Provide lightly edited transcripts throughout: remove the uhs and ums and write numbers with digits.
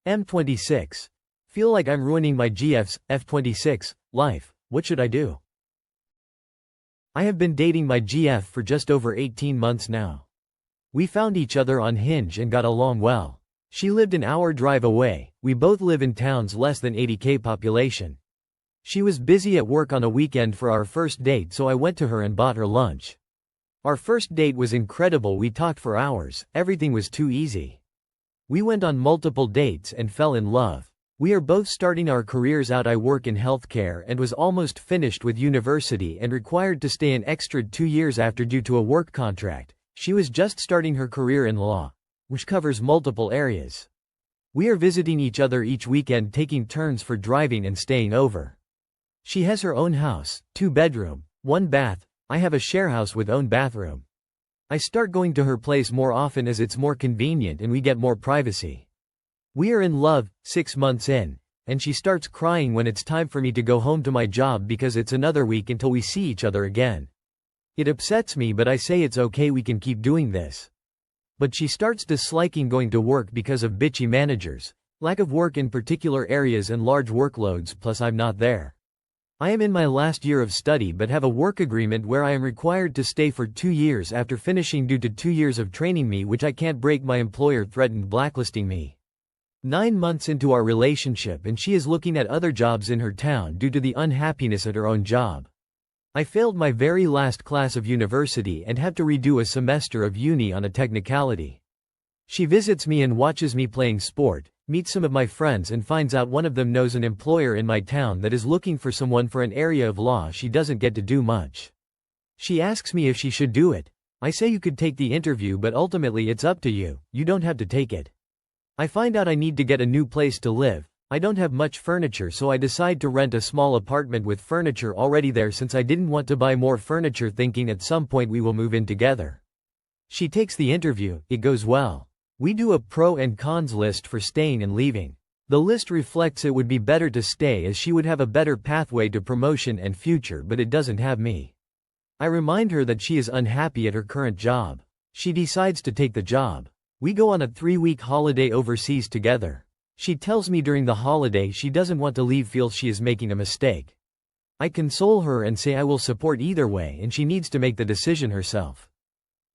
M26. Feel like I'm ruining my GF's F26 life. What should I do? I have been dating my GF for just over 18 months now. We found each other on Hinge and got along well. She lived an hour drive away. We both live in towns less than 80k population. She was busy at work on a weekend for our first date, so I went to her and bought her lunch. Our first date was incredible. We talked for hours. Everything was too easy. We went on multiple dates and fell in love. We are both starting our careers out. I work in healthcare and was almost finished with university and required to stay an extra 2 years after due to a work contract. She was just starting her career in law, which covers multiple areas. We are visiting each other each weekend, taking turns for driving and staying over. She has her own house, 2-bedroom, 1 bath. I have a share house with own bathroom. I start going to her place more often as it's more convenient and we get more privacy. We are in love, 6 months in, and she starts crying when it's time for me to go home to my job because it's another week until we see each other again. It upsets me, but I say it's okay, we can keep doing this. But she starts disliking going to work because of bitchy managers, lack of work in particular areas and large workloads, plus I'm not there. I am in my last year of study but have a work agreement where I am required to stay for 2 years after finishing due to 2 years of training me, which I can't break. My employer threatened blacklisting me. 9 months into our relationship and she is looking at other jobs in her town due to the unhappiness at her own job. I failed my very last class of university and have to redo a semester of uni on a technicality. She visits me and watches me playing sport, meets some of my friends and finds out one of them knows an employer in my town that is looking for someone for an area of law she doesn't get to do much. She asks me if she should do it. I say you could take the interview, but ultimately it's up to you, you don't have to take it. I find out I need to get a new place to live. I don't have much furniture, so I decide to rent a small apartment with furniture already there since I didn't want to buy more furniture, thinking at some point we will move in together. She takes the interview, it goes well. We do a pro and cons list for staying and leaving. The list reflects it would be better to stay as she would have a better pathway to promotion and future, but it doesn't have me. I remind her that she is unhappy at her current job. She decides to take the job. We go on a 3-week holiday overseas together. She tells me during the holiday she doesn't want to leave, feels she is making a mistake. I console her and say I will support either way and she needs to make the decision herself.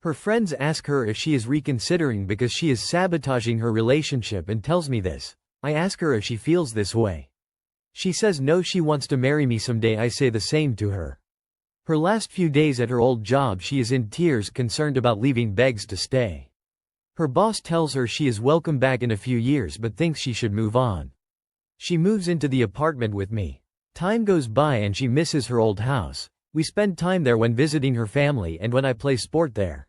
Her friends ask her if she is reconsidering because she is sabotaging her relationship and tells me this. I ask her if she feels this way. She says no, she wants to marry me someday. I say the same to her. Her last few days at her old job she is in tears, concerned about leaving, begs to stay. Her boss tells her she is welcome back in a few years but thinks she should move on. She moves into the apartment with me. Time goes by and she misses her old house. We spend time there when visiting her family and when I play sport there.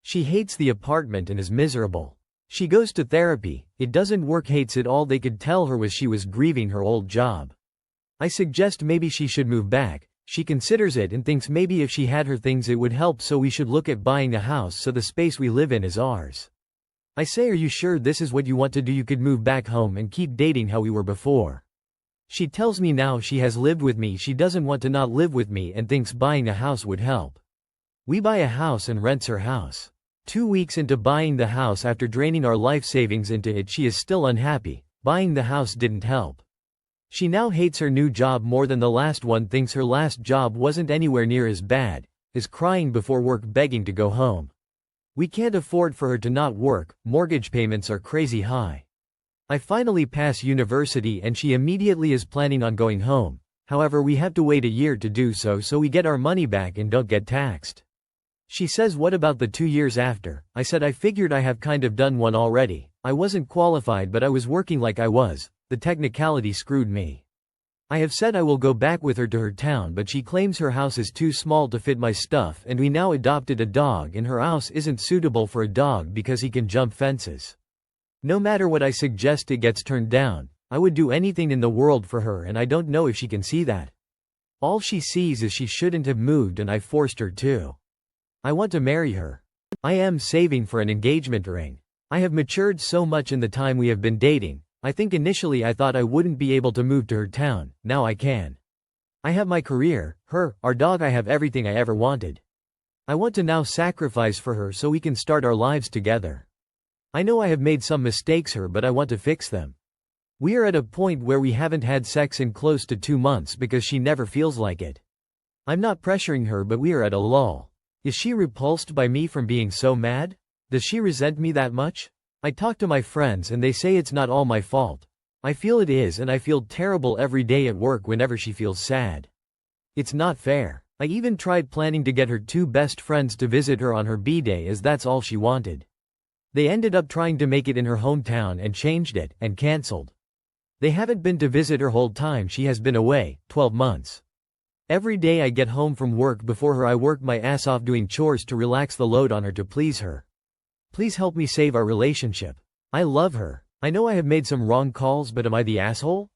She hates the apartment and is miserable. She goes to therapy, it doesn't work, hates it all. They could tell her was she was grieving her old job. I suggest maybe she should move back. She considers it and thinks maybe if she had her things it would help, so we should look at buying a house so the space we live in is ours. I say, are you sure this is what you want to do? You could move back home and keep dating how we were before. She tells me now she has lived with me, she doesn't want to not live with me and thinks buying a house would help. We buy a house and rents her house. 2 weeks into buying the house, after draining our life savings into it, she is still unhappy. Buying the house didn't help. She now hates her new job more than the last one, thinks her last job wasn't anywhere near as bad, is crying before work, begging to go home. We can't afford for her to not work, mortgage payments are crazy high. I finally pass university and she immediately is planning on going home. However, we have to wait a year to do so we get our money back and don't get taxed. She says, what about the 2 years after? I said I figured I have kind of done one already. I wasn't qualified but I was working like I was. The technicality screwed me. I have said I will go back with her to her town, but she claims her house is too small to fit my stuff, and we now adopted a dog and her house isn't suitable for a dog because he can jump fences. No matter what I suggest it gets turned down. I would do anything in the world for her and I don't know if she can see that. All she sees is she shouldn't have moved and I forced her to. I want to marry her. I am saving for an engagement ring. I have matured so much in the time we have been dating. I think initially I thought I wouldn't be able to move to her town, now I can. I have my career, her, our dog, I have everything I ever wanted. I want to now sacrifice for her so we can start our lives together. I know I have made some mistakes her, but I want to fix them. We are at a point where we haven't had sex in close to 2 months because she never feels like it. I'm not pressuring her, but we are at a lull. Is she repulsed by me from being so mad? Does she resent me that much? I talk to my friends and they say it's not all my fault. I feel it is, and I feel terrible every day at work whenever she feels sad. It's not fair. I even tried planning to get her 2 best friends to visit her on her B-day, as that's all she wanted. They ended up trying to make it in her hometown and changed it, and cancelled. They haven't been to visit her whole time she has been away, 12 months. Every day I get home from work before her, I work my ass off doing chores to relax the load on her to please her. Please help me save our relationship. I love her. I know I have made some wrong calls, but am I the asshole?